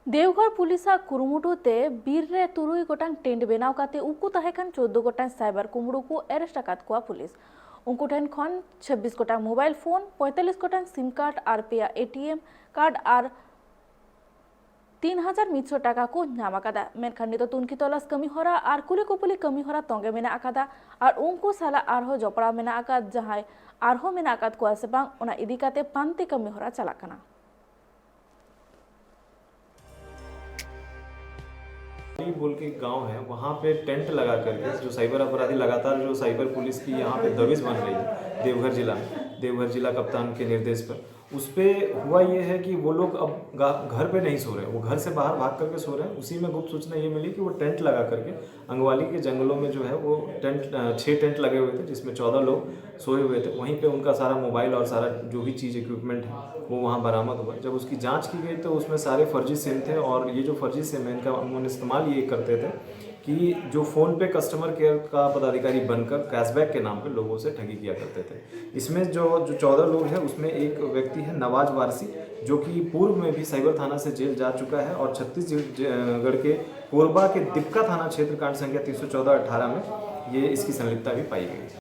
देवघर पुलिसा कुरुमुटुते बीर रे तुरुई गोटांग टेंट बेनाव काते उनको तहेखान 14 गोटांग साइबर कुमड़ू को एरेस्ट आकात कोआ पुलिस उनको ठेन खन 26 गोटांग मोबाइल फोन 45 गोटांग सिम कार्ड और पेया एटीएम कार्ड और 3,100 टाका को नाम आकादा मेनखान नितो तुनकी तलाश कमी होरा और कुली कुपली कमी होरा तोंगे मेना आकादा और उनको साला आरहो जपड़ा मेना आकाद जहां आरहो मेना आकाद कोआ से बांग ओना इदी काते पांति कमी होरा चलाकना बोल के एक गांव है, वहाँ पे टेंट लगा करके जो साइबर अपराधी लगातार जो साइबर पुलिस की यहाँ पे दबिश बन रही है देवघर जिला कप्तान के निर्देश पर, उस पर हुआ ये है कि वो लोग अब घर पे नहीं सो रहे, वो घर से बाहर भाग करके सो रहे हैं। उसी में गुप्त सूचना ये मिली कि वो टेंट लगा करके अंगवाली के जंगलों में जो है वो 6 टेंट लगे हुए थे, जिसमें 14 लोग सोए हुए थे। वहीं पे उनका सारा मोबाइल और सारा जो भी चीज़ इक्विपमेंट है वो वहाँ बरामद हुआ। जब उसकी जांच की गई तो उसमें सारे फर्जी सिम थे, और ये जो फर्जी सिम है इनका उन्होंने इस्तेमाल ये करते थे कि जो फ़ोन पे कस्टमर केयर का पदाधिकारी बनकर कैशबैक के नाम पे लोगों से ठगी किया करते थे। इसमें जो 14 लोग हैं उसमें एक व्यक्ति है नवाज वारसी, जो कि पूर्व में भी साइबर थाना से जेल जा चुका है, और छत्तीसगढ़ के कोरबा के दिपका थाना क्षेत्र कांड संख्या 314-18 में ये इसकी संलिप्तता भी पाई गई।